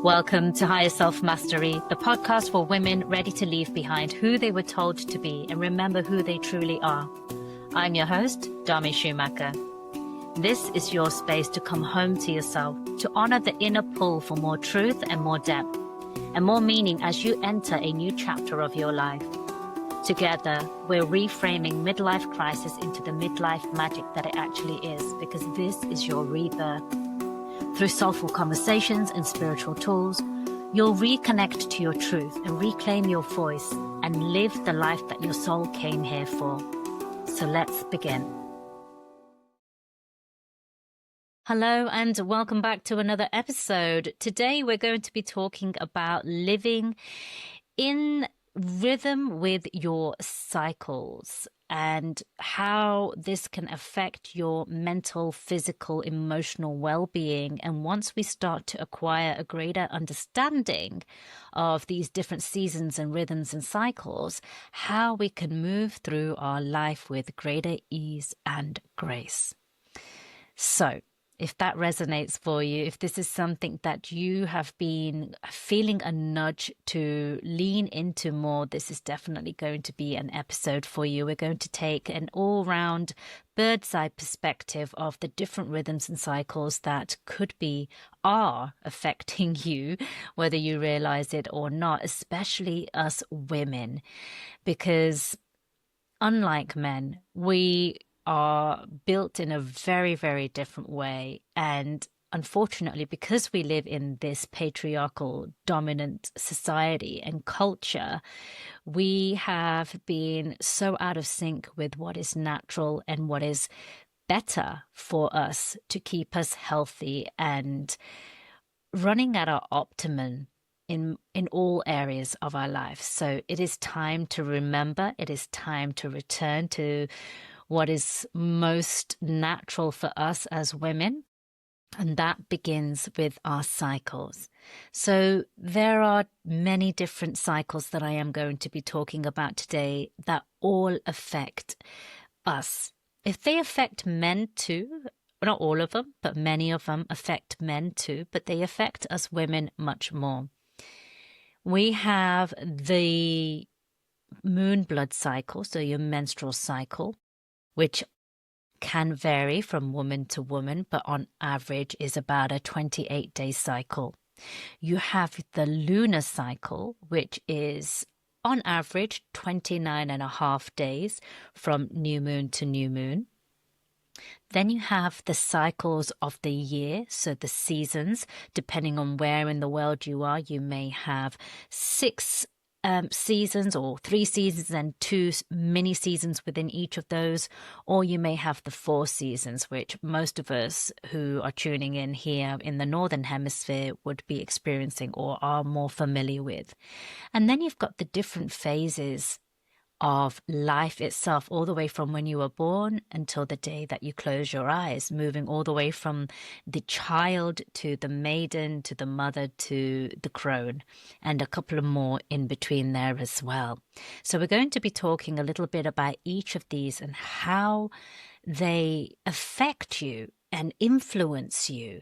Welcome to Higher Self Mastery, the podcast for women ready to leave behind who they were told to be and remember who they truly are. I'm your host, Dami Schumacher. This is your space to come home to yourself, to honor the inner pull for more truth and more depth, and more meaning as you enter a new chapter of your life. Together, we're reframing midlife crisis into the midlife magic that it actually is, because this is your rebirth. Through soulful conversations and spiritual tools, you'll reconnect to your truth and reclaim your voice and live the life that your soul came here for. So let's begin. Hello and welcome back to another episode. Today we're going to be talking about living in rhythm with your cycles and how this can affect your mental, physical, emotional well-being. And once we start to acquire a greater understanding of these different seasons and rhythms and cycles, how we can move through our life with greater ease and grace. So, if that resonates for you, if this is something that you have been feeling a nudge to lean into more, this is definitely going to be an episode for you. We're going to take an all-round bird's eye perspective of the different rhythms and cycles that are affecting you, whether you realize it or not, especially us women, because unlike men, we are built in a very, very different way. And unfortunately, because we live in this patriarchal dominant society and culture, we have been so out of sync with what is natural and what is better for us to keep us healthy and running at our optimum in all areas of our life. So it is time to remember, it is time to return to what is most natural for us as women, and that begins with our cycles. So there are many different cycles that I am going to be talking about today that all affect us. If they affect men too, not all of them, but many of them affect men too, but they affect us women much more. We have the moon blood cycle, so your menstrual cycle, which can vary from woman to woman, but on average is about a 28-day cycle. You have the lunar cycle, which is on average 29 and a half days from new moon to new moon. Then you have the cycles of the year, so the seasons, depending on where in the world you are, you may have 6 seasons or 3 seasons and 2 mini seasons within each of those, or you may have the 4 seasons, which most of us who are tuning in here in the Northern Hemisphere would be experiencing or are more familiar with. And then you've got the different phases of life itself, all the way from when you were born until the day that you close your eyes, moving all the way from the child to the maiden to the mother to the crone, and a couple of more in between there as well. So we're going to be talking a little bit about each of these and how they affect you and influence you.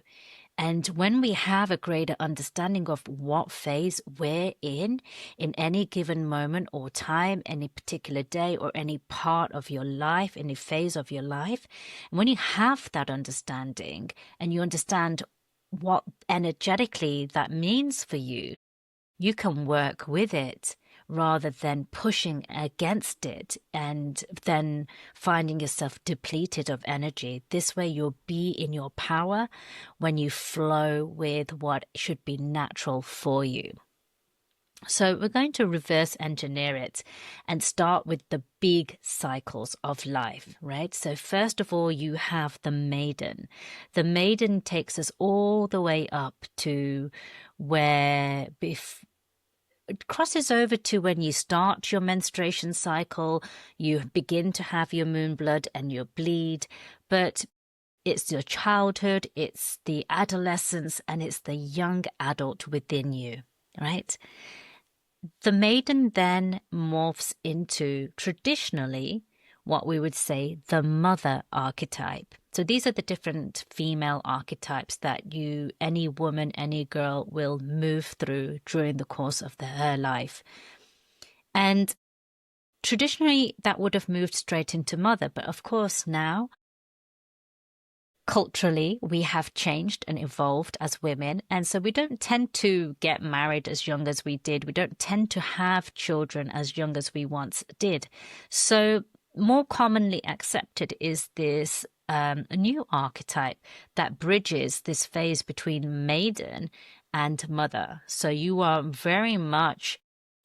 And when we have a greater understanding of what phase we're in any given moment or time, any particular day or any part of your life, any phase of your life, and when you have that understanding and you understand what energetically that means for you, you can work with it rather than pushing against it and then finding yourself depleted of energy. This way you'll be in your power when you flow with what should be natural for you. So we're going to reverse engineer it and start with the big cycles of life, right? So first of all, you have the maiden. The maiden takes us all the way up to where it crosses over to when you start your menstruation cycle, you begin to have your moon blood and your bleed, but it's your childhood, it's the adolescence, and it's the young adult within you, right? The maiden then morphs into, traditionally, what we would say the mother archetype. So these are the different female archetypes that any woman, any girl will move through during the course of her life. And traditionally, that would have moved straight into mother. But of course, now, culturally, we have changed and evolved as women. And so we don't tend to get married as young as we did. We don't tend to have children as young as we once did. So more commonly accepted is this new archetype that bridges this phase between maiden and mother. So you are very much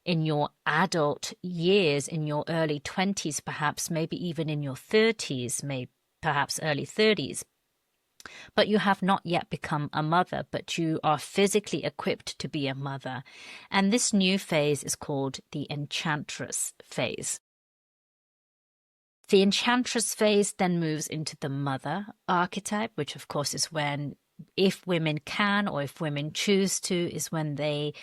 in your adult years, in your early 20s, perhaps, maybe even in your 30s, maybe perhaps early 30s. But you have not yet become a mother, but you are physically equipped to be a mother. And this new phase is called the enchantress phase. The enchantress phase then moves into the mother archetype, which of course is when, if women can or if women choose to, is when they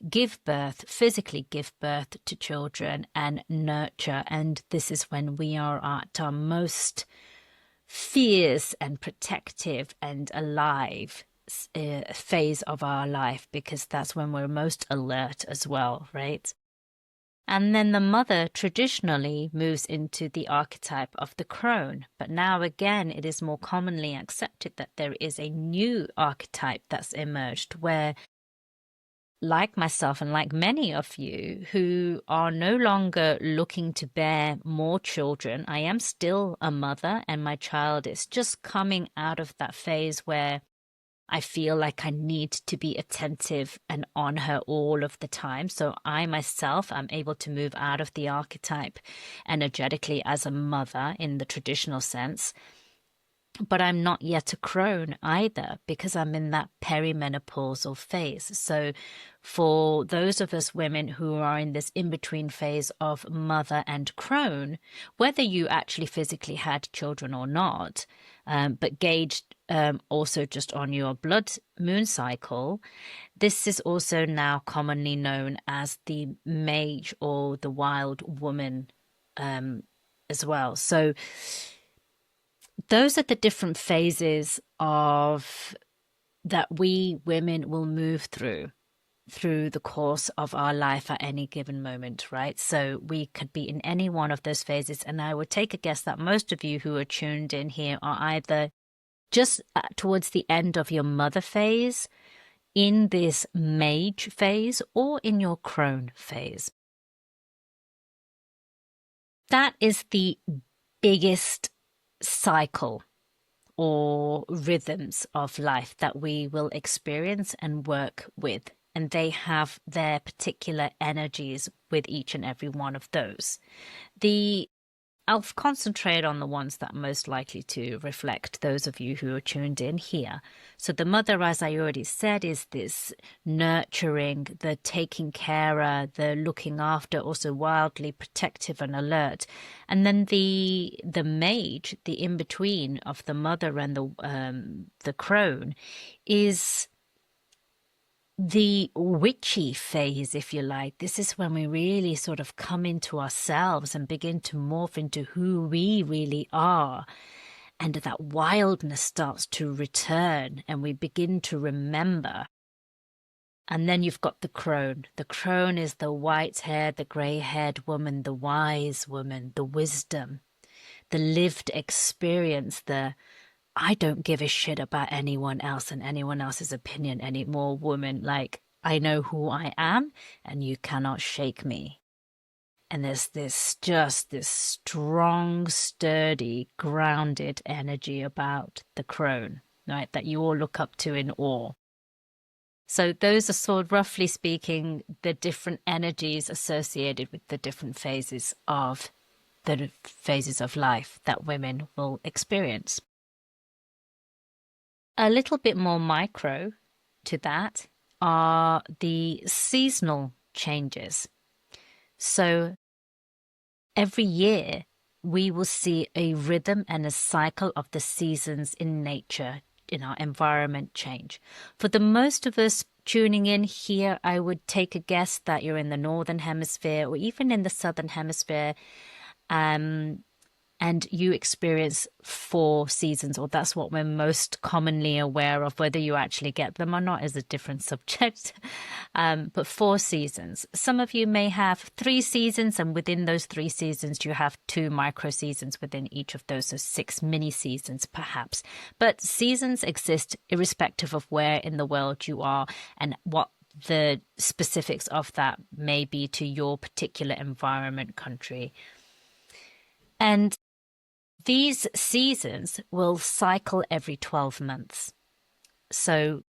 give birth, physically give birth to children and nurture. And this is when we are at our most fierce and protective and alive phase of our life, because that's when we're most alert as well, right? And then the mother traditionally moves into the archetype of the crone. But now again, it is more commonly accepted that there is a new archetype that's emerged where, like myself and like many of you who are no longer looking to bear more children, I am still a mother and my child is just coming out of that phase where I feel like I need to be attentive and on her all of the time. So I myself am able to move out of the archetype energetically as a mother in the traditional sense. But I'm not yet a crone either, because I'm in that perimenopausal phase. So for those of us women who are in this in-between phase of mother and crone, whether you actually physically had children or not, but gauged also just on your blood moon cycle, this is also now commonly known as the mage or the wild woman as well. So those are the different phases of that we women will move through the course of our life at any given moment, right? So we could be in any one of those phases. And I would take a guess that most of you who are tuned in here are either just towards the end of your mother phase, in this mage phase, or in your crone phase. That is the biggest cycle or rhythms of life that we will experience and work with. And they have their particular energies with each and every one of those. I'll concentrate on the ones that are most likely to reflect those of you who are tuned in here. So the mother, as I already said, is this nurturing, the taking care, the looking after, also wildly protective and alert. And then the mage, the in-between of the mother and the crone, is the witchy phase, if you like. This is when we really sort of come into ourselves and begin to morph into who we really are. And that wildness starts to return and we begin to remember. And then you've got the crone. The crone is the white-haired, the grey-haired woman, the wise woman, the wisdom, the lived experience, I don't give a shit about anyone else and anyone else's opinion anymore, woman. Like, I know who I am and you cannot shake me. And there's just this strong, sturdy, grounded energy about the crone, right? That you all look up to in awe. So those are sort of, roughly speaking, the different energies associated with the different phases of life that women will experience. A little bit more micro to that are the seasonal changes. So every year we will see a rhythm and a cycle of the seasons in nature, in our environment change. For the most of us tuning in here, I would take a guess that you're in the northern hemisphere or even in the southern hemisphere. and you experience 4 seasons, or that's what we're most commonly aware of. Whether you actually get them or not is a different subject. But 4 seasons. Some of you may have 3 seasons, and within those 3 seasons, you have 2 micro-seasons within each of those, so 6 mini-seasons perhaps. But seasons exist irrespective of where in the world you are and what the specifics of that may be to your particular environment, country. And these seasons will cycle every 12 months. So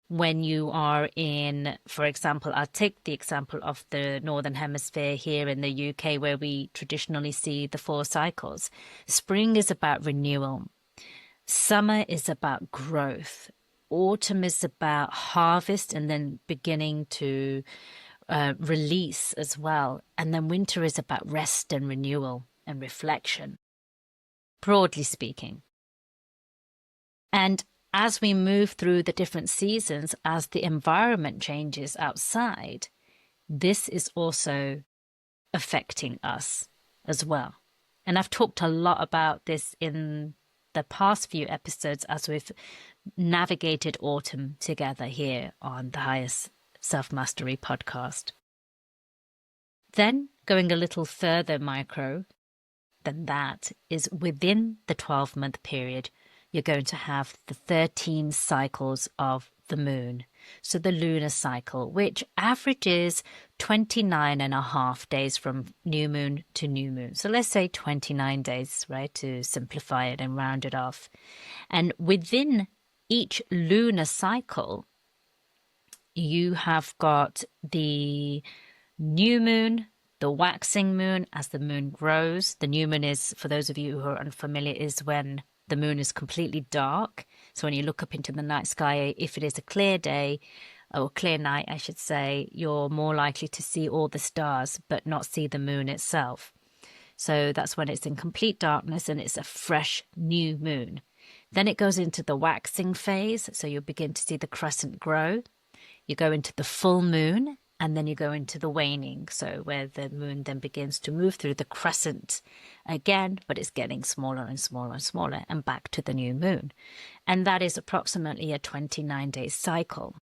when you are in, for example, I'll take the example of the Northern Hemisphere here in the UK, where we traditionally see the 4 cycles. Spring is about renewal. Summer is about growth. Autumn is about harvest and then beginning to release as well. And then winter is about rest and renewal and reflection, broadly speaking. And as we move through the different seasons, as the environment changes outside, this is also affecting us as well. And I've talked a lot about this in the past few episodes as we've navigated autumn together here on the Highest Self-Mastery podcast. Then going a little further micro than that is within the 12-month period, you're going to have the 13 cycles of the moon. So the lunar cycle, which averages 29.5 days from new moon to new moon. So let's say 29 days, right, to simplify it and round it off. And within each lunar cycle, you have got the new moon, the waxing moon as the moon grows. The new moon is, for those of you who are unfamiliar, is when the moon is completely dark. So when you look up into the night sky, if it is a clear day, or clear night, I should say, you're more likely to see all the stars, but not see the moon itself. So that's when it's in complete darkness and it's a fresh new moon. Then it goes into the waxing phase. So you'll begin to see the crescent grow. You go into the full moon, and then you go into the waning, so where the moon then begins to move through the crescent again, but it's getting smaller and smaller and smaller, and back to the new moon. And that is approximately a 29-day cycle.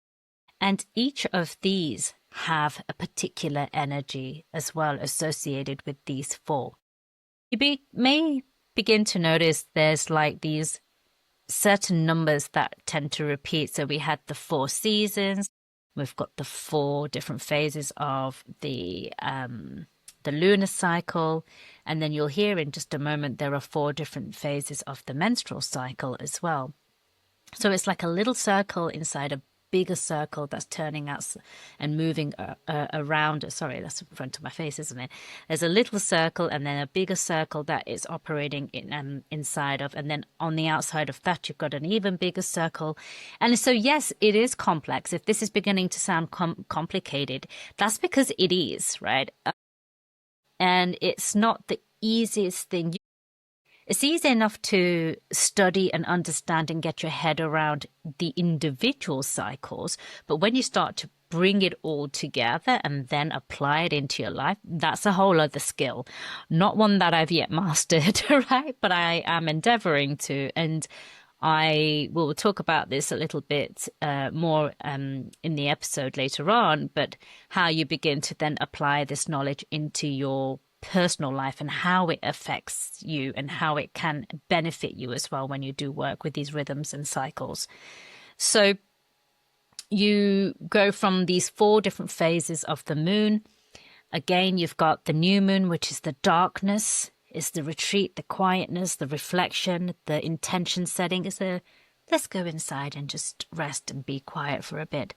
And each of these have a particular energy as well associated with these 4. You may begin to notice there's like these certain numbers that tend to repeat. So we had the 4 seasons. We've got the 4 different phases of the lunar cycle. And then you'll hear in just a moment, there are 4 different phases of the menstrual cycle as well. So it's like a little circle inside a bigger circle that's turning out and moving around. Sorry, that's in front of my face, isn't it? There's a little circle and then a bigger circle that is operating inside of, and then on the outside of that, you've got an even bigger circle. And so, yes, it is complex. If this is beginning to sound complicated, that's because it is, right? And it's not the easiest thing. It's easy enough to study and understand and get your head around the individual cycles, but when you start to bring it all together and then apply it into your life, that's a whole other skill. Not one that I've yet mastered, right? But I am endeavoring to, and I will talk about this a little bit more in the episode later on, but how you begin to then apply this knowledge into your personal life and how it affects you and how it can benefit you as well when you do work with these rhythms and cycles. So you go from these 4 different phases of the moon. Again, you've got the new moon, which is the darkness, is the retreat, the quietness, the reflection, the intention setting. Is a let's go inside and just rest and be quiet for a bit.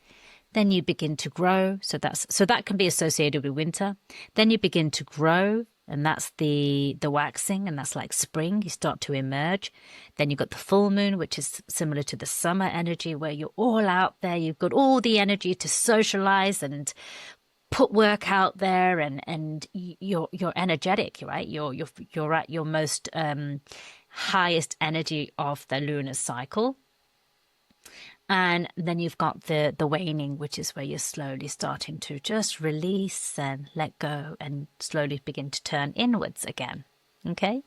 Then you begin to grow. So that can be associated with winter. Then you begin to grow, and that's the waxing, and that's like spring. You start to emerge. Then you've got the full moon, which is similar to the summer energy, where you're all out there. You've got all the energy to socialize and put work out there, and you're energetic, right? You're at your most highest energy of the lunar cycle. And then you've got the waning, which is where you're slowly starting to just release and let go and slowly begin to turn inwards again. Okay?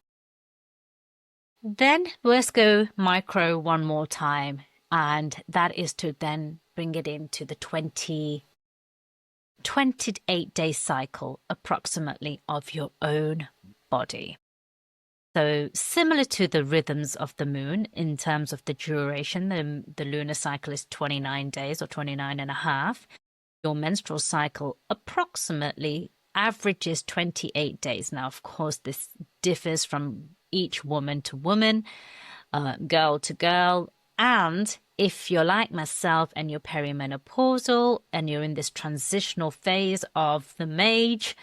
Then let's go micro one more time, and that is to then bring it into the 28-day cycle approximately of your own body. So similar to the rhythms of the moon in terms of the duration, the lunar cycle is 29 days or 29 and a half. Your menstrual cycle approximately averages 28 days. Now, of course, this differs from each woman to woman, girl to girl. And if you're like myself and you're perimenopausal and you're in this transitional phase of the mage,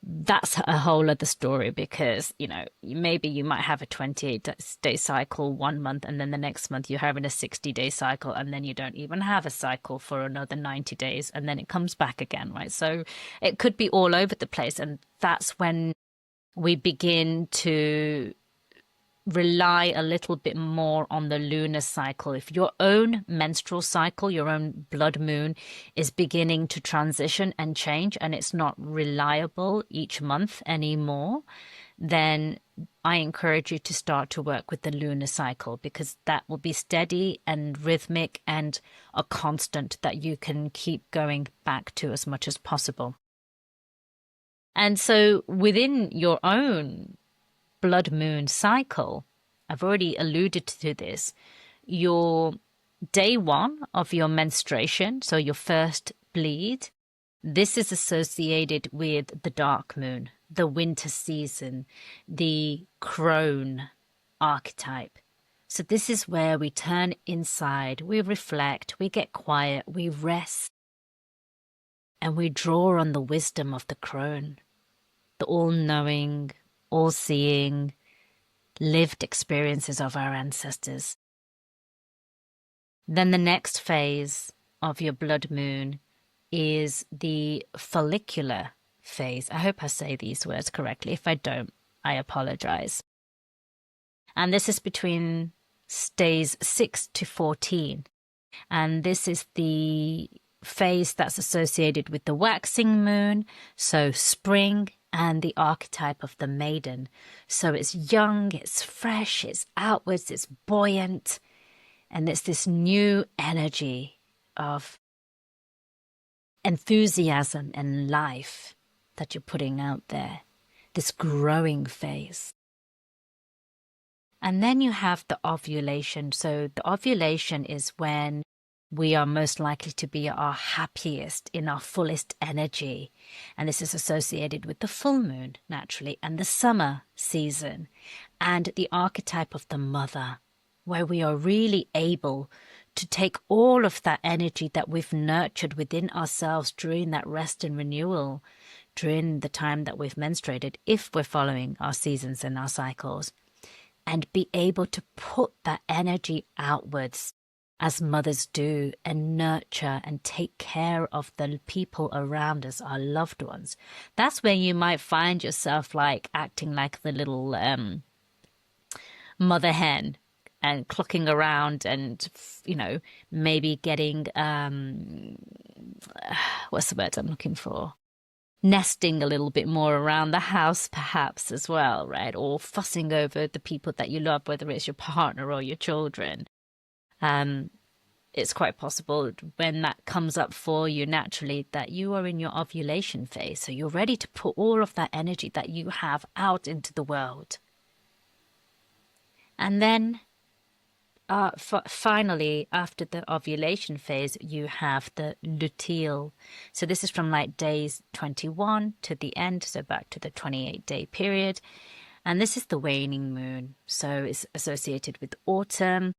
that's a whole other story because, maybe you might have a 28-day cycle 1 month and then the next month you're having a 60-day cycle and then you don't even have a cycle for another 90 days and then it comes back again, right? So it could be all over the place. And that's when we begin to rely a little bit more on the lunar cycle. If your own menstrual cycle, your own blood moon is beginning to transition and change and it's not reliable each month anymore, then I encourage you to start to work with the lunar cycle because that will be steady and rhythmic and a constant that you can keep going back to as much as possible. And so within your own blood moon cycle, I've already alluded to this, your day one of your menstruation, so your first bleed, this is associated with the dark moon, the winter season, the crone archetype. So this is where we turn inside, we reflect, we get quiet, we rest, and we draw on the wisdom of the crone, the all-knowing, all-seeing, lived experiences of our ancestors. Then the next phase of your blood moon is the follicular phase. I hope I say these words correctly. If I don't, I apologize. And this is between days 6 to 14. And this is the phase that's associated with the waxing moon, so spring, and the archetype of the maiden. So it's young, it's fresh, it's outwards, it's buoyant, and it's this new energy of enthusiasm and life that you're putting out there, this growing phase. And then you have the ovulation. So the ovulation is when we are most likely to be our happiest, in our fullest energy. And this is associated with the full moon, naturally, and the summer season, and the archetype of the mother, where we are really able to take all of that energy that we've nurtured within ourselves during that rest and renewal, during the time that we've menstruated, if we're following our seasons and our cycles, and be able to put that energy outwards as mothers do and nurture and take care of the people around us, our loved ones. That's where you might find yourself like acting like the little mother hen and clucking around and, maybe getting, what's the word I'm looking for? Nesting a little bit more around the house, perhaps, as well, right? Or fussing over the people that you love, whether it's your partner or your children. It's quite possible when that comes up for you naturally that you are in your ovulation phase. So you're ready to put all of that energy that you have out into the world. And then finally, after the ovulation phase, you have the luteal. So this is from like days 21 to the end, so back to the 28-day period. And this is the waning moon. So it's associated with autumn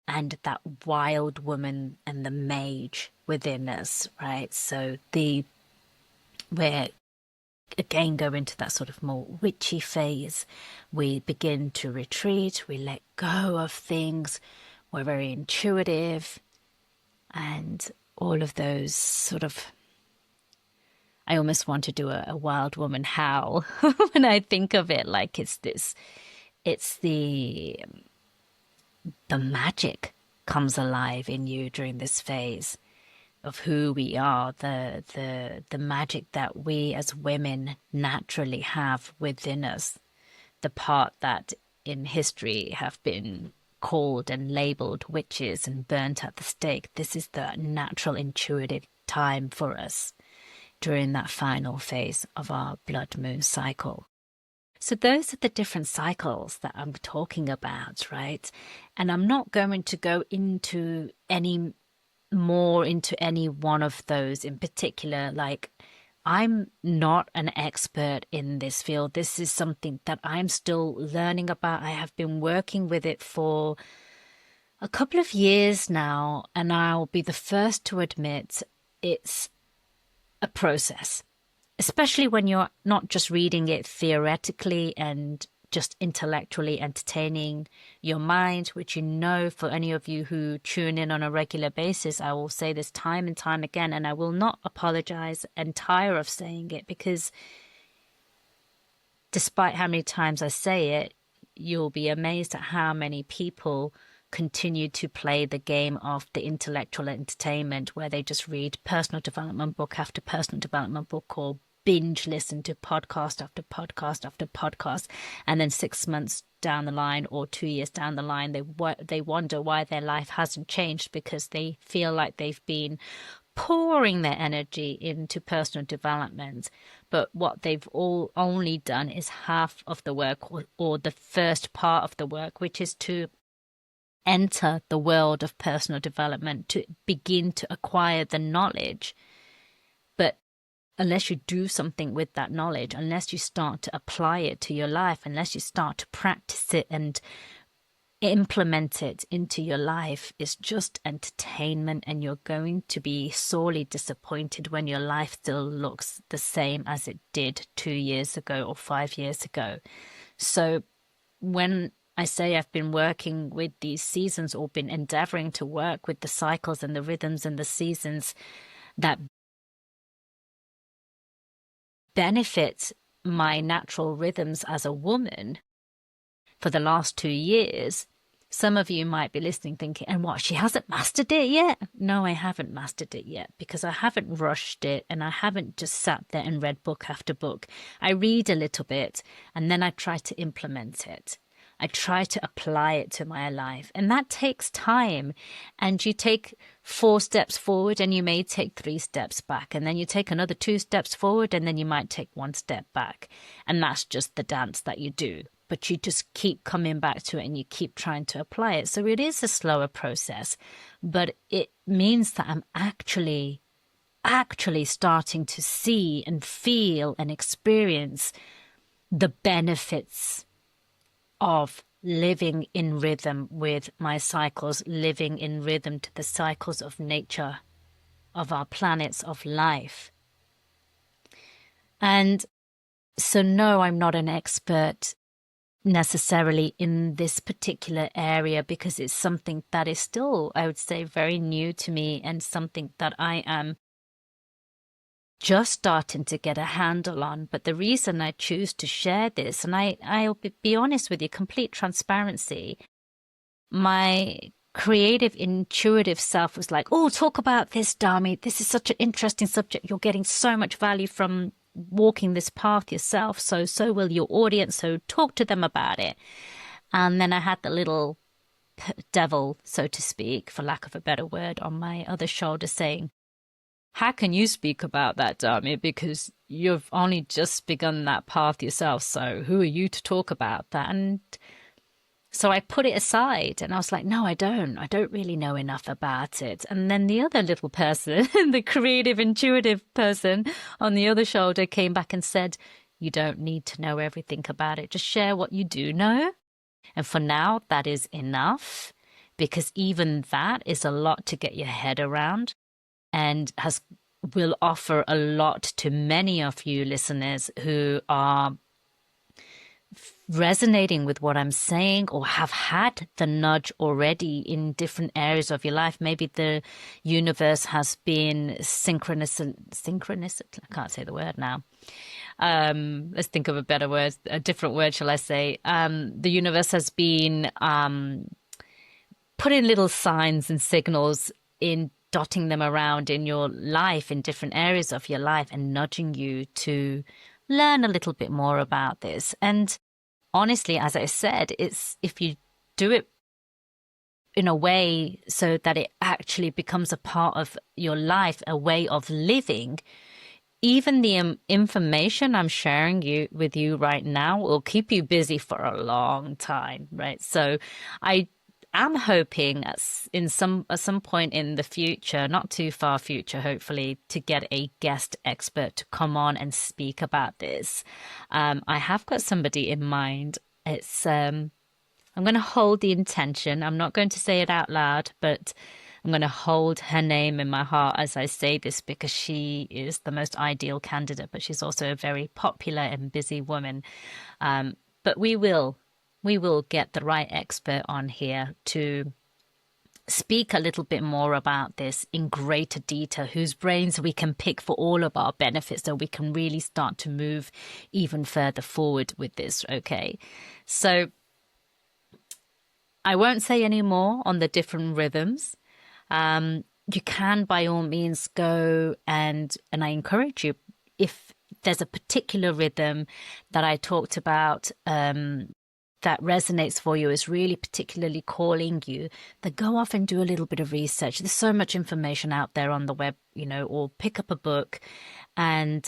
and that wild woman and the mage within us, right? So we're again go into that sort of more witchy phase. We begin to retreat, we let go of things, we're very intuitive, and all of those sort of, I almost want to do a wild woman howl when I think of it, like it's the magic comes alive in you during this phase of who we are, the magic that we as women naturally have within us, the part that in history have been called and labeled witches and burnt at the stake. This is the natural, intuitive time for us during that final phase of our blood moon cycle. So those are the different cycles that I'm talking about, right? And I'm not going to go into any more into any one of those in particular. Like, I'm not an expert in this field. This is something that I'm still learning about. I have been working with it for a couple of years now, and I'll be the first to admit it's a process, especially when you're not just reading it theoretically and just intellectually entertaining your mind, which, you know, for any of you who tune in on a regular basis, I will say this time and time again, and I will not apologize and tire of saying it, because despite how many times I say it, you'll be amazed at how many people continue to play the game of the intellectual entertainment, where they just read personal development book after personal development book, or binge listen to podcast after podcast after podcast, and then 6 months down the line or 2 years down the line, they wonder why their life hasn't changed, because they feel like they've been pouring their energy into personal development, but what they've all only done is half of the work, or the first part of the work, which is to enter the world of personal development, to begin to acquire the knowledge. But unless you do something with that knowledge, unless you start to apply it to your life, unless you start to practice it and implement it into your life, it's just entertainment, and you're going to be sorely disappointed when your life still looks the same as it did 2 years ago or 5 years ago. So when I say I've been working with these seasons, or been endeavoring to work with the cycles and the rhythms and the seasons that benefit my natural rhythms as a woman for the last 2 years, some of you might be listening thinking, and what, she hasn't mastered it yet? No, I haven't mastered it yet, because I haven't rushed it, and I haven't just sat there and read book after book. I read a little bit, and then I try to implement it. I try to apply it to my life, and that takes time. And you take 4 steps forward, and you may take 3 steps back, and then you take another 2 steps forward, and then you might take 1 step back. And that's just the dance that you do. But you just keep coming back to it, and you keep trying to apply it. So it is a slower process, but it means that I'm actually starting to see and feel and experience the benefits of living in rhythm with my cycles, living in rhythm to the cycles of nature, of our planets, of life. And so, no, I'm not an expert necessarily in this particular area, because it's something that is still, I would say, very new to me, and something that I am just starting to get a handle on. But the reason I choose to share this, and I'll be honest with you, complete transparency, my creative, intuitive self was like, oh, talk about this, Dami. This is such an interesting subject. You're getting so much value from walking this path yourself. So will your audience. So talk to them about it. And then I had the little devil, so to speak, for lack of a better word, on my other shoulder saying, how can you speak about that, Dami? Because you've only just begun that path yourself. So who are you to talk about that? And so I put it aside, and I was like, no, I don't really know enough about it. And then the other little person, the creative, intuitive person on the other shoulder, came back and said, you don't need to know everything about it. Just share what you do know. And for now, that is enough, because even that is a lot to get your head around, and will offer a lot to many of you listeners who are resonating with what I'm saying, or have had the nudge already in different areas of your life. Maybe the universe has been synchronous. I can't say the word now. Let's think of a better word, a different word, shall I say? The universe has been putting little signs and signals in, dotting them around in your life, in different areas of your life, and nudging you to learn a little bit more about this. And honestly, as I said, it's if you do it in a way so that it actually becomes a part of your life, a way of living, even the information I'm sharing with you right now will keep you busy for a long time, right? So I am hoping at some point in the future, not too far future, hopefully, to get a guest expert to come on and speak about this. I have got somebody in mind. It's I'm going to hold the intention. I'm not going to say it out loud, but I'm going to hold her name in my heart as I say this because she is the most ideal candidate, but she's also a very popular and busy woman. But we will get the right expert on here to speak a little bit more about this in greater detail, whose brains we can pick for all of our benefits so we can really start to move even further forward with this. Okay. So I won't say any more on the different rhythms. You can by all means go and I encourage you, if there's a particular rhythm that I talked about that resonates for you, is really particularly calling you, then go off and do a little bit of research. There's so much information out there on the web, or pick up a book and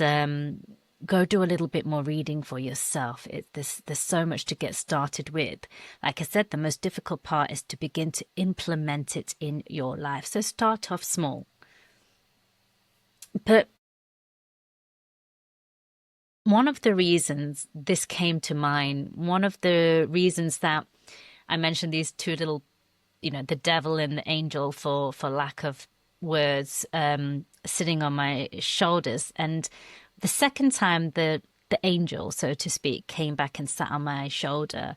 go do a little bit more reading for yourself. There's so much to get started with. Like I said, the most difficult part is to begin to implement it in your life. So start off small. But one of the reasons this came to mind, one of the reasons that I mentioned these two little, the devil and the angel for lack of words, sitting on my shoulders. And the second time the angel, so to speak, came back and sat on my shoulder.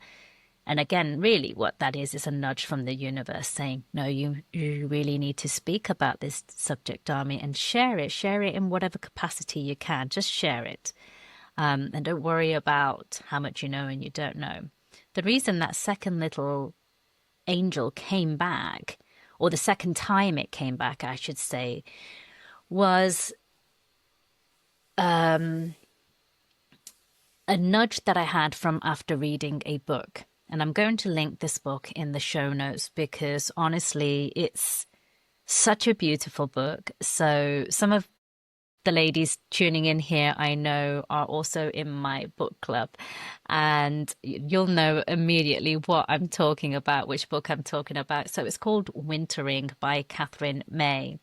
And again, really what that is a nudge from the universe saying, no, you really need to speak about this subject, Army, and share it in whatever capacity you can. Just share it. And don't worry about how much you know and you don't know. The reason that second little angel came back, or the second time it came back, I should say, was a nudge that I had from after reading a book. And I'm going to link this book in the show notes because honestly, it's such a beautiful book. So some of the ladies tuning in here, I know, are also in my book club, and you'll know immediately what I'm talking about, which book I'm talking about. So it's called Wintering by Catherine May.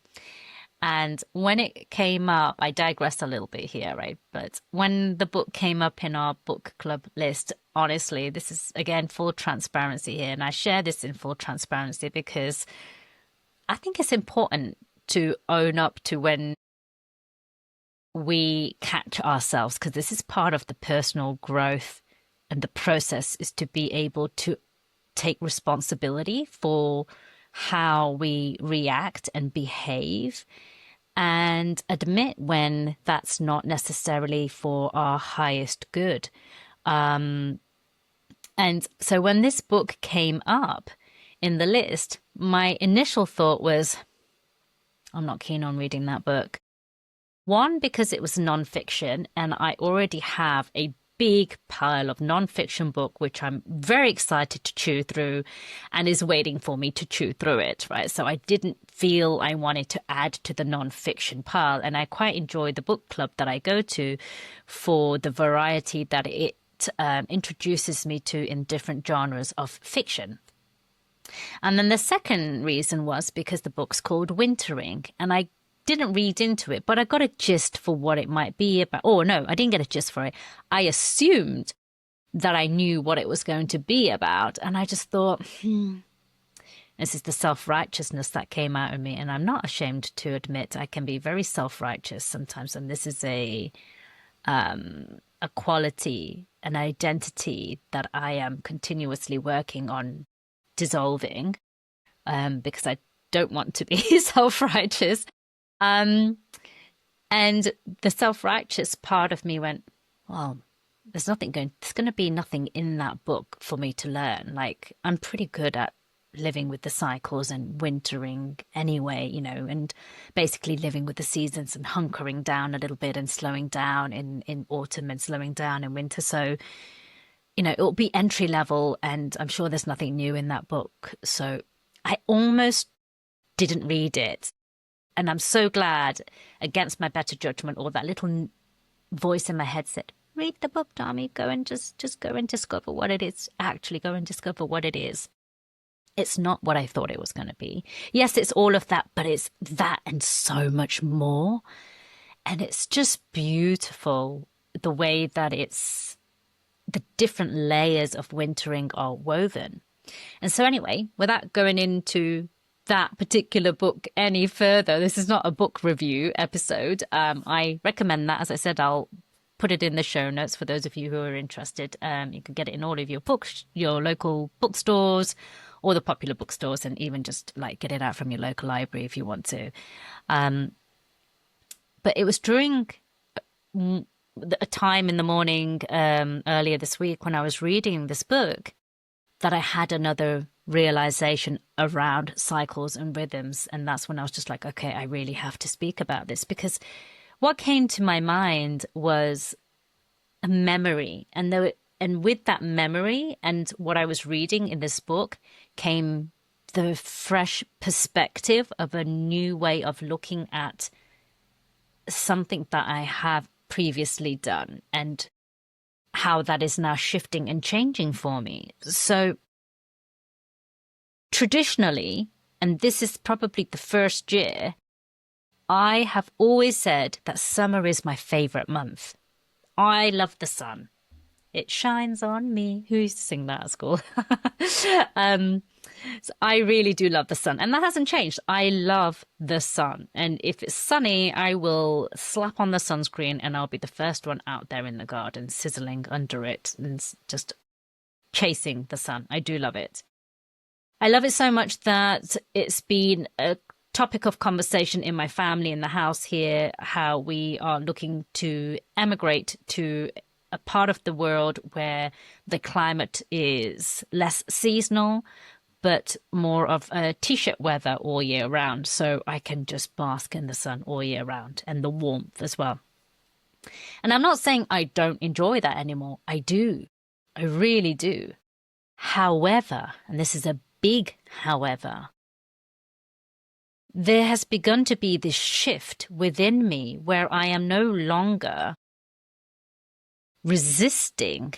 And when it came up, I digress a little bit here, right? But when the book came up in our book club list, honestly, this is again full transparency here. And I share this in full transparency because I think it's important to own up to when we catch ourselves, because this is part of the personal growth and the process is to be able to take responsibility for how we react and behave and admit when that's not necessarily for our highest good. And so when this book came up in the list, my initial thought was, I'm not keen on reading that book. One, because it was nonfiction, and I already have a big pile of nonfiction book, which I'm very excited to chew through and is waiting for me to chew through it, right? So I didn't feel I wanted to add to the nonfiction pile. And I quite enjoy the book club that I go to for the variety that it introduces me to in different genres of fiction. And then the second reason was because the book's called Wintering, and I didn't read into it, but I got a gist for what it might be about. Oh, no, I didn't get a gist for it. I assumed that I knew what it was going to be about. And I just thought, this is the self-righteousness that came out of me. And I'm not ashamed to admit I can be very self-righteous sometimes. And this is a quality, an identity that I am continuously working on dissolving because I don't want to be self-righteous. And the self-righteous part of me went, well, there's going to be nothing in that book for me to learn. Like, I'm pretty good at living with the cycles and wintering anyway, and basically living with the seasons and hunkering down a little bit and slowing down in autumn and slowing down in winter. So it'll be entry level, and I'm sure there's nothing new in that book. So I almost didn't read it. And I'm so glad, against my better judgment, or that little voice in my head said, read the book, Dami. Go and just go and discover what it is. Actually, go and discover what it is. It's not what I thought it was going to be. Yes, it's all of that, but it's that and so much more. And it's just beautiful the way that the different layers of wintering are woven. And so anyway, without going into that particular book any further, this is not a book review episode. I recommend that. As I said, I'll put it in the show notes for those of you who are interested. You can get it in all of your local bookstores, or the popular bookstores, and even just like get it out from your local library if you want to. But it was during a time in the morning earlier this week when I was reading this book that I had another realization around cycles and rhythms. And that's when I was just like, okay, I really have to speak about this, because what came to my mind was a memory. And with that memory and what I was reading in this book came the fresh perspective of a new way of looking at something that I have previously done, and how that is now shifting and changing for me. So traditionally, and this is probably the first year, I have always said that summer is my favorite month. I love the sun. It shines on me. Who used to sing that at school? So I really do love the sun, and that hasn't changed. I love the sun. And if it's sunny, I will slap on the sunscreen and I'll be the first one out there in the garden, sizzling under it and just chasing the sun. I do love it. I love it so much that it's been a topic of conversation in my family, in the house here, how we are looking to emigrate to a part of the world where the climate is less seasonal, but more of a t-shirt weather all year round. So I can just bask in the sun all year round, and the warmth as well. And I'm not saying I don't enjoy that anymore. I do. I really do. However, and this is a big however, there has begun to be this shift within me where I am no longer resisting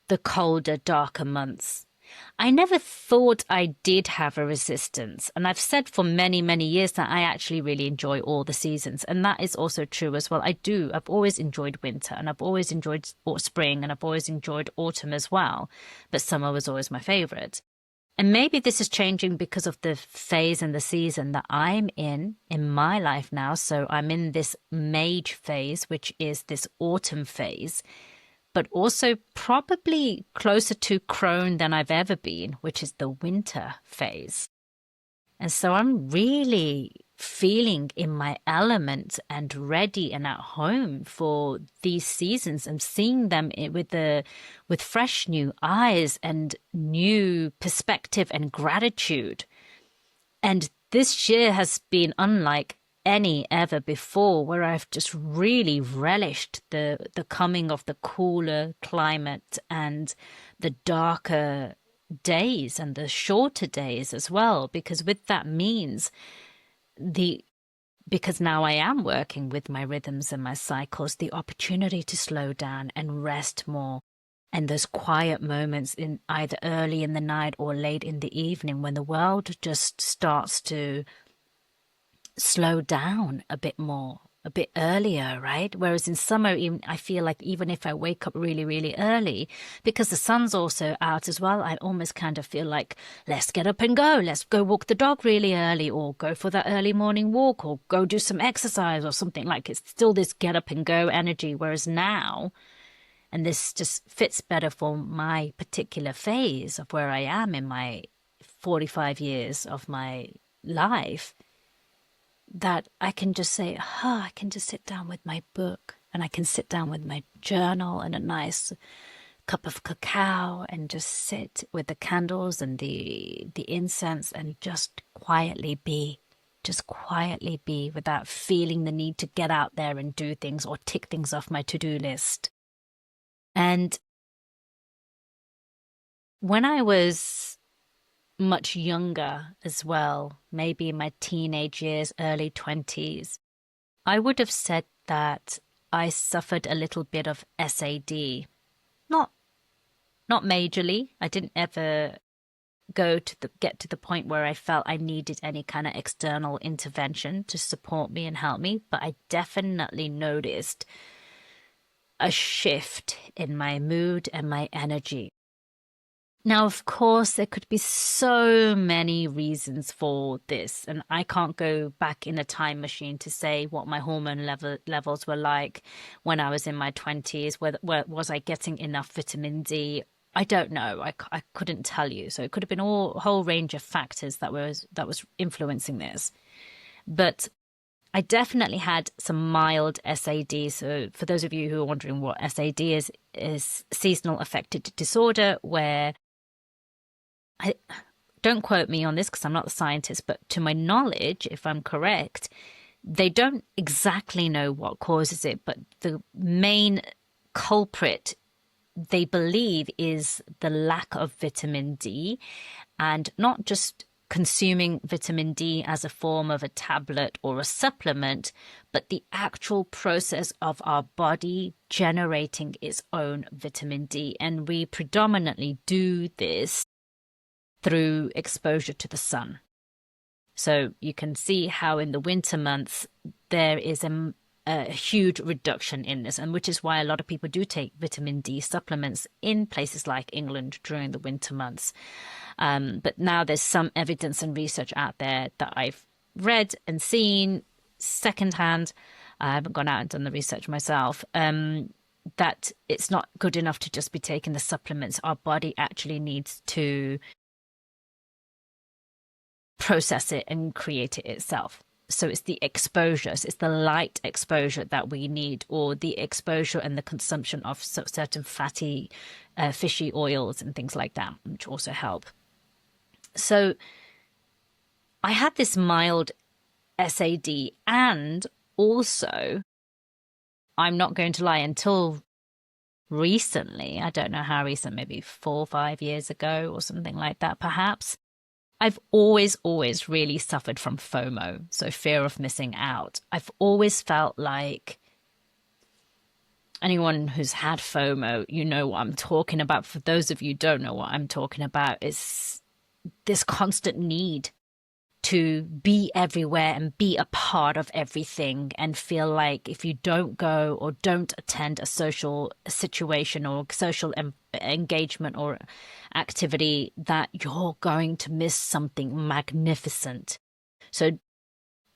the colder, darker months. I never thought I did have a resistance. And I've said for many, many years that I actually really enjoy all the seasons. And that is also true as well. I do. I've always enjoyed winter, and I've always enjoyed spring, and I've always enjoyed autumn as well. But summer was always my favorite. And maybe this is changing because of the phase and the season that I'm in my life now. So I'm in this mage phase, which is this autumn phase, but also probably closer to crone than I've ever been, which is the winter phase. And so I'm really feeling in my element and ready and at home for these seasons, and seeing them with fresh new eyes and new perspective and gratitude. And this year has been unlike any ever before, where I've just really relished the coming of the cooler climate and the darker days and the shorter days as well, because with that means because now I am working with my rhythms and my cycles, the opportunity to slow down and rest more. And those quiet moments in either early in the night or late in the evening, when the world just starts to slow down a bit more, a bit earlier, right? Whereas in summer, I feel like even if I wake up really, really early, because the sun's also out as well, I almost kind of feel like, let's get up and go. Let's go walk the dog really early, or go for that early morning walk, or go do some exercise or something. Like, it's still this get up and go energy. Whereas now, and this just fits better for my particular phase of where I am in my 45 years of my life, that I can just say, I can just sit down with my book, and I can sit down with my journal and a nice cup of cacao, and just sit with the candles and the incense, and just quietly be without feeling the need to get out there and do things or tick things off my to-do list. And When I was much younger as well, maybe in my teenage years, early 20s, I would have said that I suffered a little bit of SAD. Not not majorly. I didn't ever get to the point where I felt I needed any kind of external intervention to support me and help me, but I definitely noticed a shift in my mood and my energy. Now, of course, there could be so many reasons for this, and I can't go back in a time machine to say what my hormone levels were like when I was in my 20s. Where was I getting enough vitamin D? I don't know. I couldn't tell you. So it could have been a whole range of factors that was influencing this. But I definitely had some mild SAD. So for those of you who are wondering what SAD is seasonal affective disorder, where I don't quote me on this because I'm not the scientist, but to my knowledge, if I'm correct, they don't exactly know what causes it, but the main culprit they believe is the lack of vitamin D, and not just consuming vitamin D as a form of a tablet or a supplement, but the actual process of our body generating its own vitamin D. And we predominantly do this through exposure to the sun. So you can see how in the winter months there is a huge reduction in this, and which is why a lot of people do take vitamin D supplements in places like England during the winter months. But now there's some evidence and research out there that I've read and seen secondhand. I haven't gone out and done the research myself. That it's not good enough to just be taking the supplements. Our body actually needs to process it and create it itself. So it's the exposures, it's the light exposure that we need, or the exposure and the consumption of certain fatty, fishy oils and things like that, which also help. So I had this mild SAD, and also, I'm not going to lie, until recently, I don't know how recent, maybe 4 or 5 years ago or something like that, perhaps, I've always really suffered from FOMO, so fear of missing out. I've always felt like anyone who's had FOMO, you know what I'm talking about. For those of you who don't know what I'm talking about, it's this constant need to be everywhere and be a part of everything, and feel like if you don't go or don't attend a social situation or social engagement or activity, that you're going to miss something magnificent. So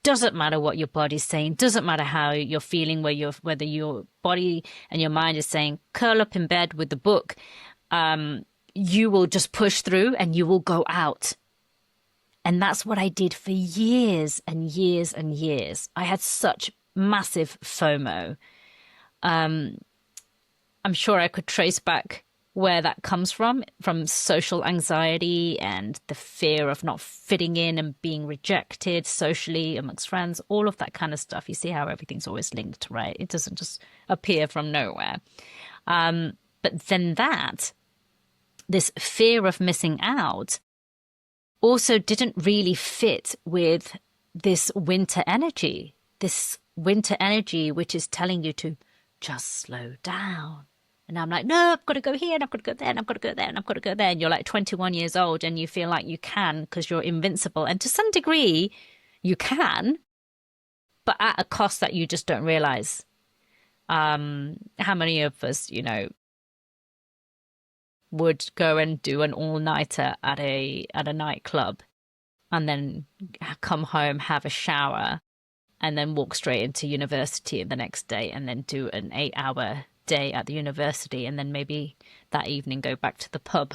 doesn't matter what your body's saying, doesn't matter how you're feeling, whether your body and your mind is saying curl up in bed with the book, you will just push through and you will go out. And that's what I did for years and years and years. I had such massive FOMO. I'm sure I could trace back where that comes from social anxiety and the fear of not fitting in and being rejected socially amongst friends, all of that kind of stuff. You see how everything's always linked, right? It doesn't just appear from nowhere. But then this fear of missing out also didn't really fit with this winter energy which is telling you to just slow down. And I'm like, no, I've got to go here, and I've got to go there, and I've got to go there, and I've got to go there. And you're like 21 years old, and you feel like you can because you're invincible. And to some degree, you can, but at a cost that you just don't realize. How many of us, would go and do an all-nighter at a nightclub, and then come home, have a shower, and then walk straight into university the next day, and then do an 8-hour day at the university, and then maybe that evening go back to the pub.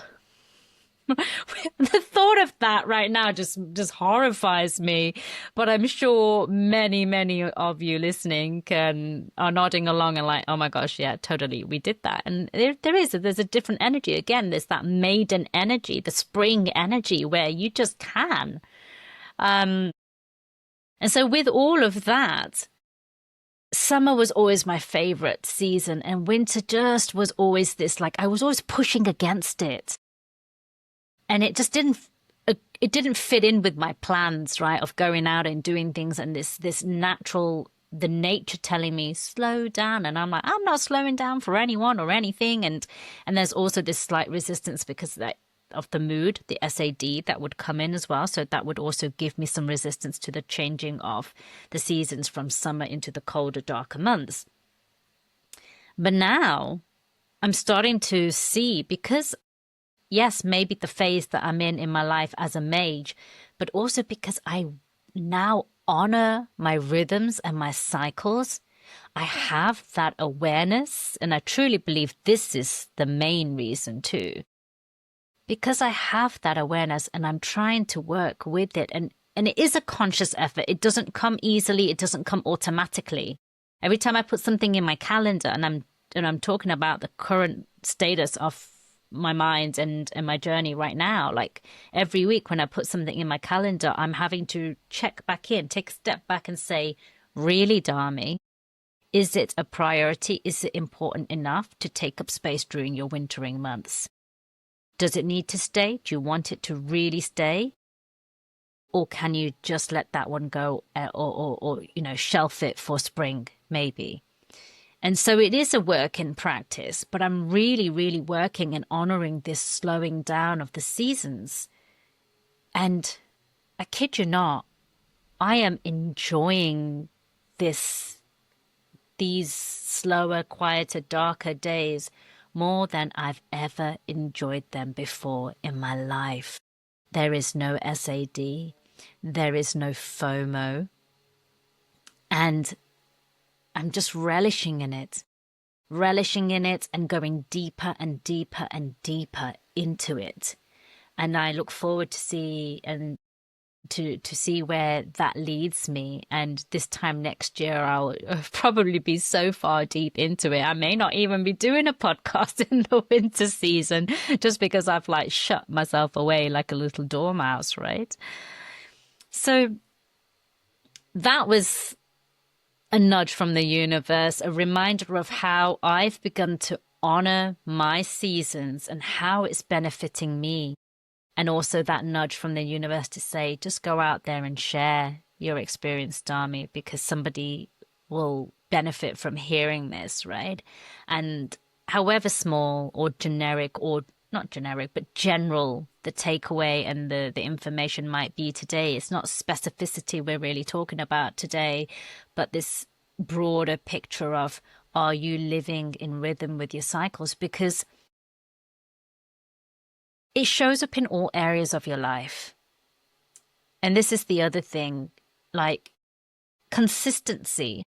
The thought of that right now just horrifies me, but I'm sure many of you listening are nodding along and like, oh my gosh, yeah, totally, we did that. And there's a different energy. Again, there's that maiden energy, the spring energy, where you just can. And so with all of that, summer was always my favorite season, and winter just was always this, like, I was always pushing against it. And it didn't fit in with my plans, right, of going out and doing things, and this natural, the nature telling me slow down, and I'm like, I'm not slowing down for anyone or anything. And there's also this slight resistance because of the mood, the SAD that would come in as well. So that would also give me some resistance to the changing of the seasons from summer into the colder, darker months. But now I'm starting to see, because yes, maybe the phase that I'm in my life as a mage, but also because I now honor my rhythms and my cycles. I have that awareness, and I truly believe this is the main reason too. Because I have that awareness and I'm trying to work with it, and it is a conscious effort. It doesn't come easily. It doesn't come automatically. Every time I put something in my calendar, and I'm talking about the current status of my mind and my journey right now, like every week when I put something in my calendar, I'm having to check back in, take a step back and say, really, Dami, is it a priority? Is it important enough to take up space during your wintering months? Does it need to stay? Do you want it to really stay? Or can you just let that one go, or shelf it for spring, maybe? And so it is a work in practice, but I'm really, really working and honoring this slowing down of the seasons. And I kid you not, I am enjoying these slower, quieter, darker days more than I've ever enjoyed them before in my life. There is no SAD, there is no FOMO, and I'm just relishing in it and going deeper and deeper and deeper into it. And I look forward to see where that leads me. And this time next year, I'll probably be so far deep into it. I may not even be doing a podcast in the winter season, just because I've shut myself away like a little dormouse, right? So that was a nudge from the universe, a reminder of how I've begun to honor my seasons and how it's benefiting me. And also that nudge from the universe to say, just go out there and share your experience, Dami, because somebody will benefit from hearing this, right? And however small or generic, or not generic, but general the takeaway and the information might be today, it's not specificity we're really talking about today, but this broader picture of, are you living in rhythm with your cycles? Because it shows up in all areas of your life. And this is the other thing, consistency.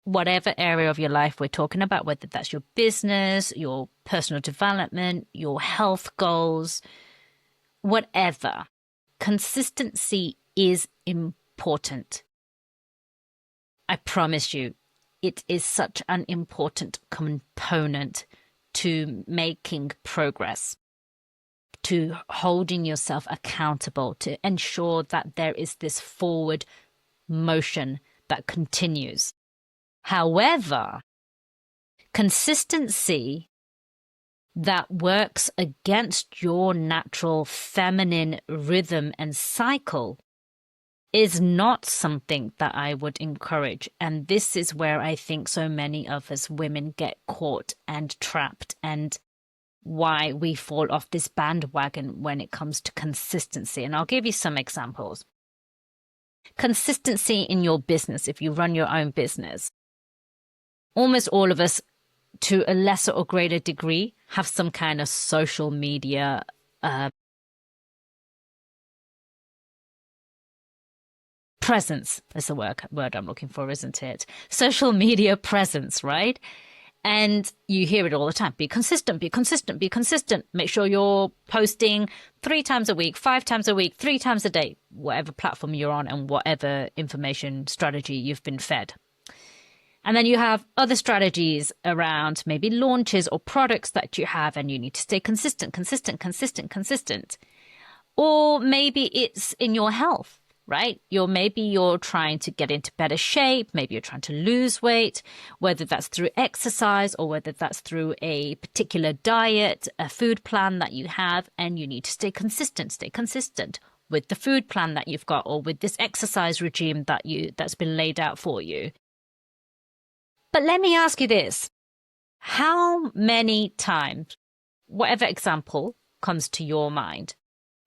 Whatever area of your life we're talking about, whether that's your business, your personal development, your health goals, whatever, consistency is important. I promise you, it is such an important component to making progress, to holding yourself accountable, to ensure that there is this forward motion that continues. However, consistency that works against your natural feminine rhythm and cycle is not something that I would encourage. And this is where I think so many of us women get caught and trapped, and why we fall off this bandwagon when it comes to consistency. And I'll give you some examples. Consistency in your business, if you run your own business. Almost all of us, to a lesser or greater degree, have some kind of social media presence is the word I'm looking for, isn't it? Social media presence, right? And you hear it all the time. Be consistent, be consistent, be consistent. Make sure you're posting 3 times a week, 5 times a week, 3 times a day, whatever platform you're on and whatever information strategy you've been fed. And then you have other strategies around maybe launches or products that you have, and you need to stay consistent. Or maybe it's in your health. right? Maybe you're trying to get into better shape. Maybe you're trying to lose weight, whether that's through exercise or whether that's through a particular diet, a food plan that you have, and you need to stay consistent with the food plan that you've got or with this exercise regime that's been laid out for you. But let me ask you this. How many times, whatever example comes to your mind,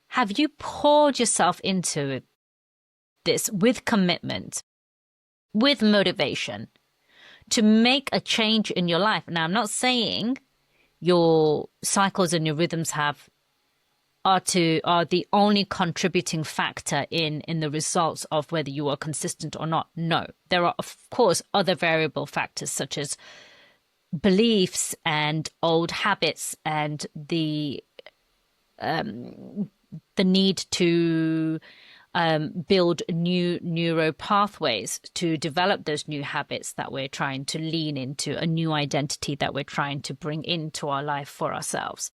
have you poured yourself into this with commitment, with motivation to make a change in your life? Now, I'm not saying your cycles and your rhythms are the only contributing factor in the results of whether you are consistent or not. No, there are, of course, other variable factors such as beliefs and old habits and the need to build new neuro pathways to develop those new habits that we're trying to lean into, a new identity that we're trying to bring into our life for ourselves.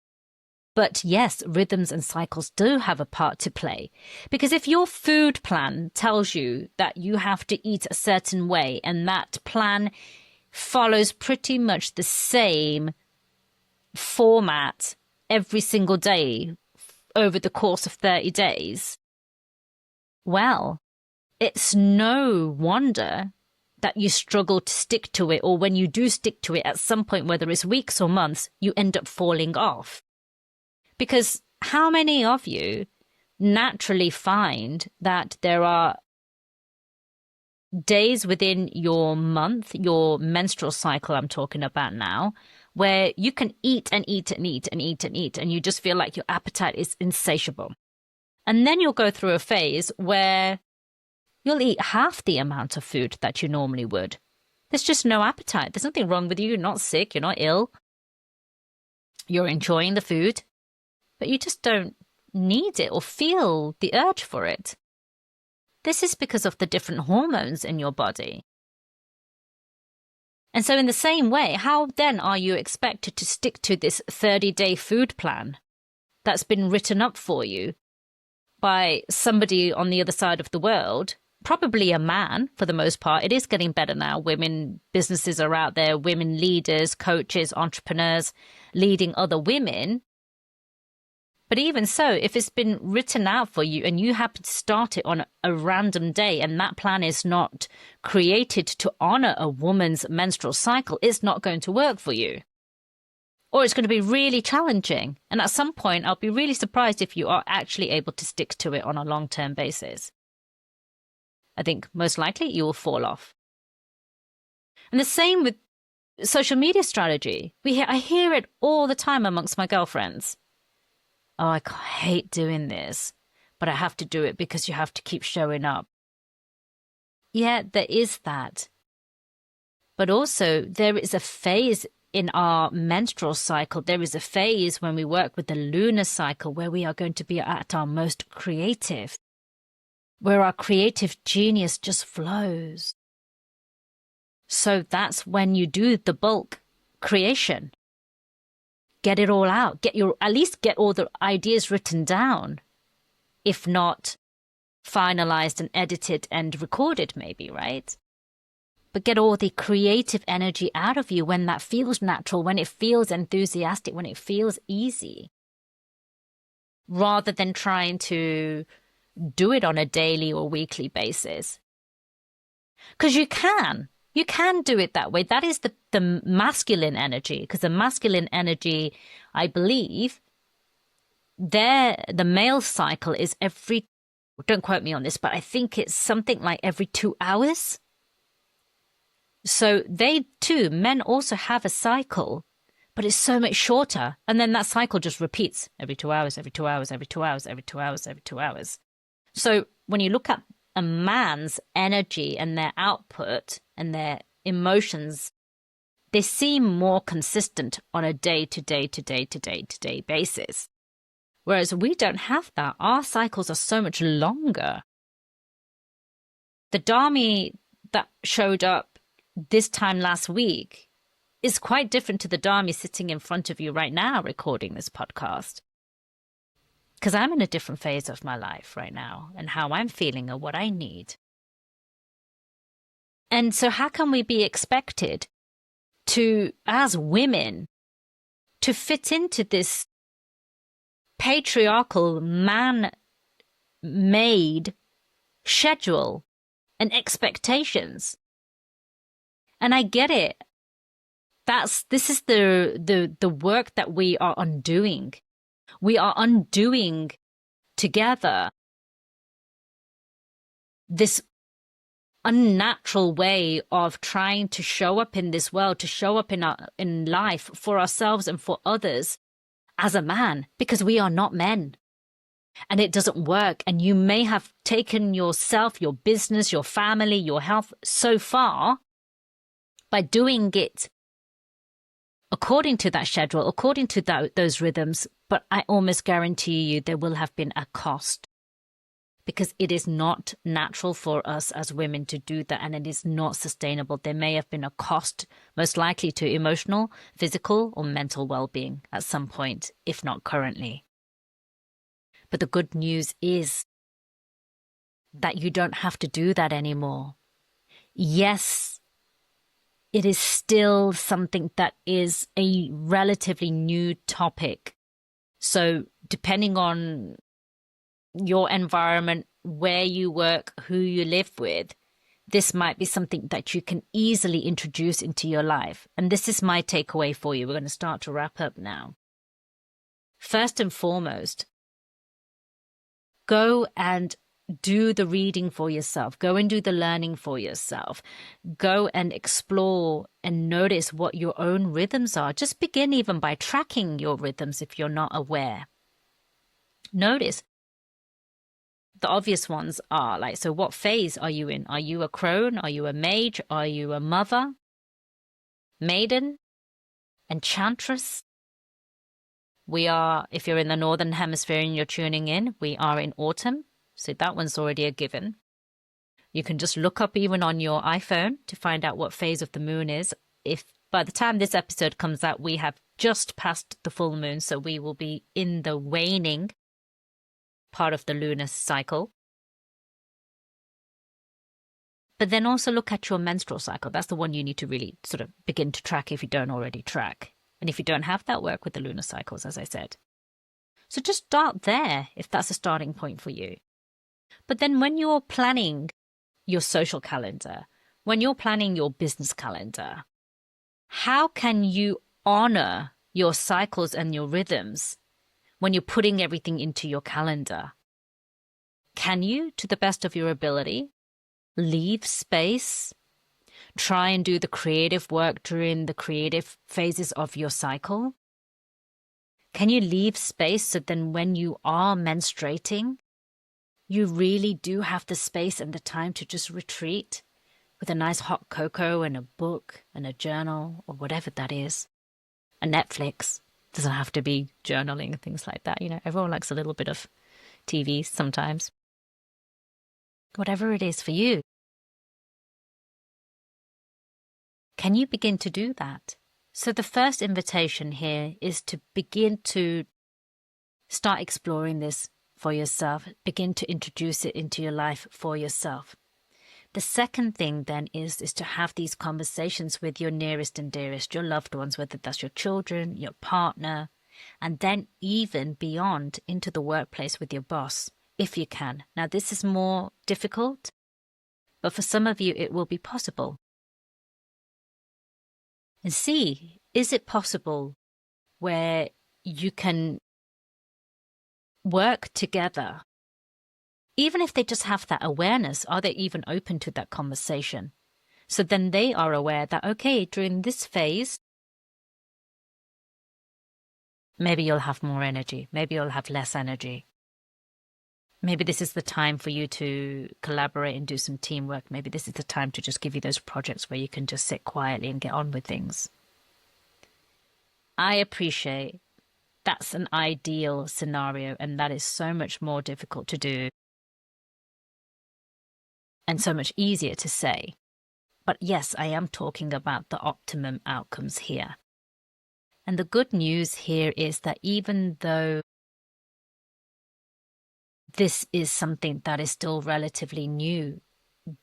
But yes, rhythms and cycles do have a part to play. Because if your food plan tells you that you have to eat a certain way and that plan follows pretty much the same format every single day over the course of 30 days, well, it's no wonder that you struggle to stick to it, or when you do stick to it at some point, whether it's weeks or months, you end up falling off. Because how many of you naturally find that there are days within your month, your menstrual cycle I'm talking about now, where you can eat and eat and eat and eat and eat, and you just feel like your appetite is insatiable. And then you'll go through a phase where you'll eat half the amount of food that you normally would. There's just no appetite. There's nothing wrong with you. You're not sick. You're not ill. You're enjoying the food, but you just don't need it or feel the urge for it. This is because of the different hormones in your body. And so in the same way, how then are you expected to stick to this 30-day food plan that's been written up for you by somebody on the other side of the world, probably a man for the most part? It is getting better now. Women businesses are out there, women leaders, coaches, entrepreneurs leading other women. But even so, if it's been written out for you and you happen to start it on a random day and that plan is not created to honor a woman's menstrual cycle, it's not going to work for you. Or it's going to be really challenging. And at some point, I'll be really surprised if you are actually able to stick to it on a long-term basis. I think most likely you will fall off. And the same with social media strategy. I hear it all the time amongst my girlfriends. Oh, I hate doing this, but I have to do it because you have to keep showing up. Yeah, there is that. But also, there is a phase in our menstrual cycle. There is a phase when we work with the lunar cycle where we are going to be at our most creative, where our creative genius just flows. So that's when you do the bulk creation. Get it all out. At least get all the ideas written down, if not finalized and edited and recorded maybe, right? But get all the creative energy out of you when that feels natural, when it feels enthusiastic, when it feels easy, rather than trying to do it on a daily or weekly basis. Because you can do it that way. That is the masculine energy, because the masculine energy, I believe, the male cycle is don't quote me on this, but I think it's something like every 2 hours. So they too, men also have a cycle, but it's so much shorter. And then that cycle just repeats every 2 hours, every 2 hours, every 2 hours, every 2 hours, every 2 hours. So when you look at a man's energy and their output and their emotions, they seem more consistent on a day-to-day basis. Whereas we don't have that. Our cycles are so much longer. The Dharmi that showed up this time last week is quite different to the Dharmi sitting in front of you right now recording this podcast. because I'm in a different phase of my life right now and how I'm feeling and what I need. And so how can we be expected to, as women, to fit into this patriarchal man-made schedule and expectations? And I get it. This is the work that we are undoing. We are undoing together this unnatural way of trying to show up in this world, to show up in life for ourselves and for others as a man, because we are not men. And it doesn't work. And you may have taken yourself, your business, your family, your health so far by doing it according to that schedule, according to those rhythms. But I almost guarantee you there will have been a cost, because it is not natural for us as women to do that, and it is not sustainable. There may have been a cost, most likely to emotional, physical, or mental well-being at some point, if not currently. But the good news is that you don't have to do that anymore. Yes, it is still something that is a relatively new topic. So depending on your environment, where you work, who you live with, this might be something that you can easily introduce into your life. And this is my takeaway for you. We're going to start to wrap up now. First and foremost, go and do the reading for yourself. Go and do the learning for yourself. Go and explore and notice what your own rhythms are. Just begin even by tracking your rhythms if you're not aware. Notice the obvious ones are like, so what phase are you in? Are you a crone? Are you a mage? Are you a mother? Maiden? Enchantress? We are, if you're in the Northern Hemisphere and you're tuning in, we are in autumn. So that one's already a given. You can just look up even on your iPhone to find out what phase of the moon is. If by the time this episode comes out, we have just passed the full moon, so we will be in the waning part of the lunar cycle. But then also look at your menstrual cycle. That's the one you need to really sort of begin to track if you don't already track. And if you don't have that, work with the lunar cycles, as I said. So just start there if that's a starting point for you. But then when you're planning your social calendar, when you're planning your business calendar, how can you honor your cycles and your rhythms when you're putting everything into your calendar? Can you, to the best of your ability, leave space, try and do the creative work during the creative phases of your cycle? Can you leave space so then when you are menstruating, you really do have the space and the time to just retreat with a nice hot cocoa and a book and a journal or whatever that is? A Netflix. Doesn't have to be journaling and things like that. You know, everyone likes a little bit of TV sometimes. Whatever it is for you. Can you begin to do that? So the first invitation here is to begin to start exploring this for yourself. Begin to introduce it into your life for yourself. The second thing then is to have these conversations with your nearest and dearest, your loved ones, whether that's your children, your partner, and then even beyond into the workplace with your boss, if you can. Now, this is more difficult, but for some of you, it will be possible. And see, is it possible where you can work together? Even if they just have that awareness, are they even open to that conversation? So then they are aware that, okay, during this phase, maybe you'll have more energy. Maybe you'll have less energy. Maybe this is the time for you to collaborate and do some teamwork. Maybe this is the time to just give you those projects where you can just sit quietly and get on with things. I appreciate that's an ideal scenario, and that is so much more difficult to do and so much easier to say. But yes, I am talking about the optimum outcomes here. And the good news here is that even though this is something that is still relatively new.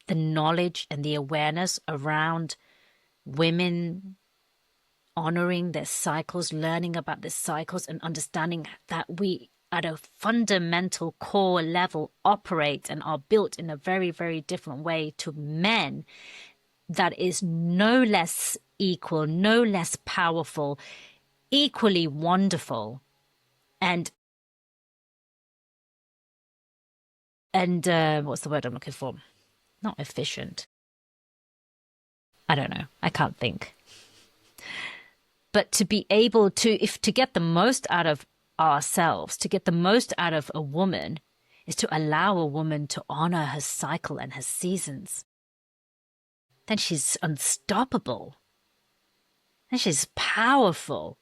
The knowledge and the awareness around women honoring their cycles, learning about their cycles, and understanding that we, at a fundamental core level, operate and are built in a very, very different way to men, that is no less equal, no less powerful, equally wonderful, and what's the word I'm looking for? Not efficient. I don't know. I can't think. But to be able to get the most out of ourselves, to get the most out of a woman, is to allow a woman to honor her cycle and her seasons. Then she's unstoppable. And she's powerful,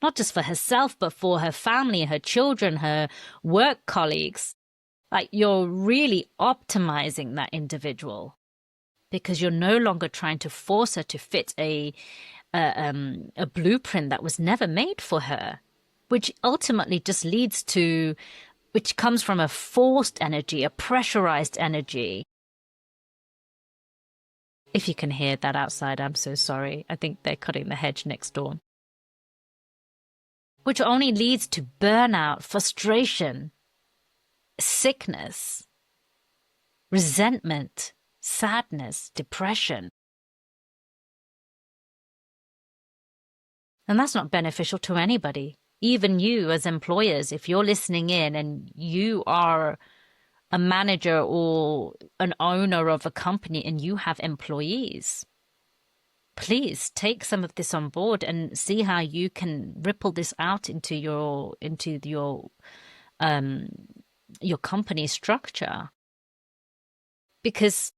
not just for herself, but for her family, her children, her work colleagues. Like, you're really optimizing that individual because you're no longer trying to force her to fit a blueprint that was never made for her, which ultimately just leads to, which comes from a forced energy, a pressurized energy. If you can hear that outside, I'm so sorry. I think they're cutting the hedge next door. Which only leads to burnout, frustration, sickness, resentment, sadness, depression. And that's not beneficial to anybody. Even you as employers, if you're listening in and you are a manager or an owner of a company and you have employees, please take some of this on board and see how you can ripple this out into your company structure. Because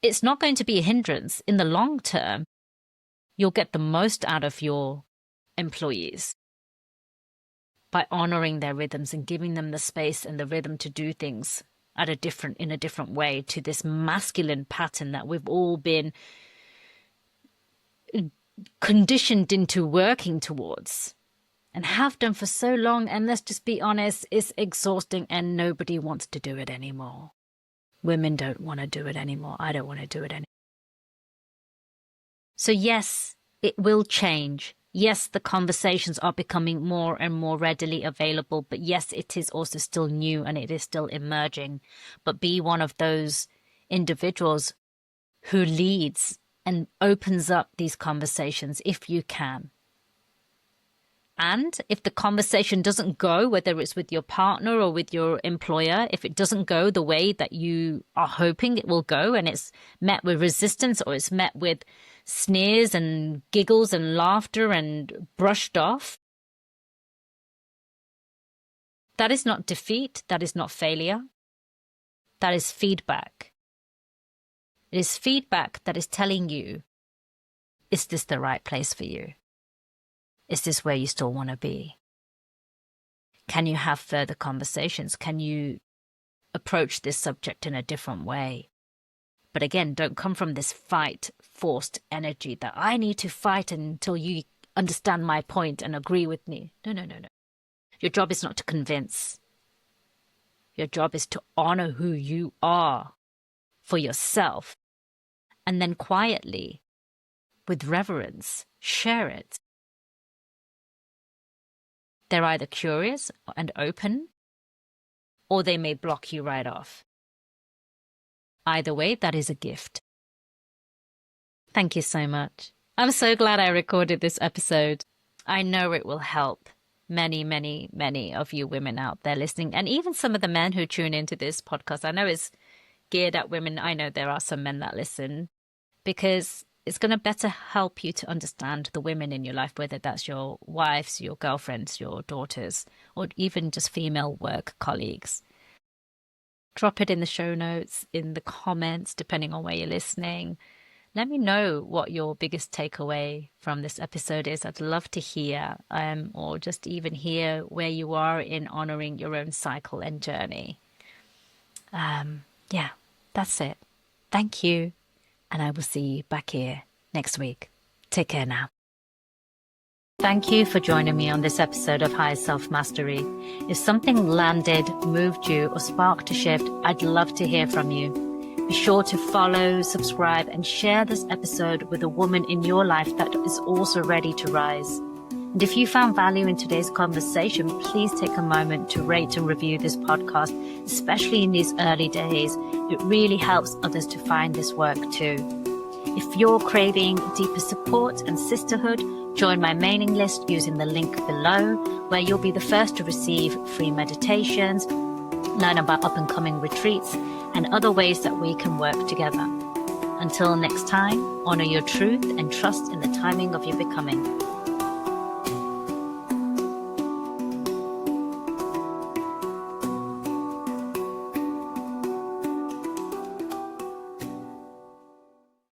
it's not going to be a hindrance in the long term. You'll get the most out of your employees by honoring their rhythms and giving them the space and the rhythm to do things in a different way to this masculine pattern that we've all been conditioned into working towards and have done for so long. And let's just be honest, it's exhausting and nobody wants to do it anymore. Women don't want to do it anymore. I don't want to do it anymore. So yes, it will change. Yes, the conversations are becoming more and more readily available, but yes, it is also still new and it is still emerging. But be one of those individuals who leads and opens up these conversations if you can. And if the conversation doesn't go, whether it's with your partner or with your employer, if it doesn't go the way that you are hoping it will go and it's met with resistance or it's met with sneers and giggles and laughter and brushed off, that is not defeat. That is not failure. That is feedback. It is feedback that is telling you, is this the right place for you? Is this where you still want to be? Can you have further conversations? Can you approach this subject in a different way? But again, don't come from this fight, forced energy that I need to fight until you understand my point and agree with me. No. Your job is not to convince. Your job is to honor who you are for yourself. And then quietly, with reverence, share it. They're either curious and open, or they may block you right off. Either way, that is a gift. Thank you so much. I'm so glad I recorded this episode. I know it will help many, many, many of you women out there listening, and even some of the men who tune into this podcast. I know it's geared at women. I know there are some men that listen because it's going to better help you to understand the women in your life, whether that's your wives, your girlfriends, your daughters, or even just female work colleagues. Drop it in the show notes, in the comments, depending on where you're listening. Let me know what your biggest takeaway from this episode is. I'd love to hear, or just even hear where you are in honoring your own cycle and journey. Yeah, that's it. Thank you. And I will see you back here next week. Take care now. Thank you for joining me on this episode of High Self Mastery. If something landed, moved you, or sparked a shift, I'd love to hear from you. Be sure to follow, subscribe, and share this episode with a woman in your life that is also ready to rise. And if you found value in today's conversation, please take a moment to rate and review this podcast, especially in these early days. It really helps others to find this work too. If you're craving deeper support and sisterhood, join my mailing list using the link below, where you'll be the first to receive free meditations, learn about up-and-coming retreats, and other ways that we can work together. Until next time, honor your truth and trust in the timing of your becoming.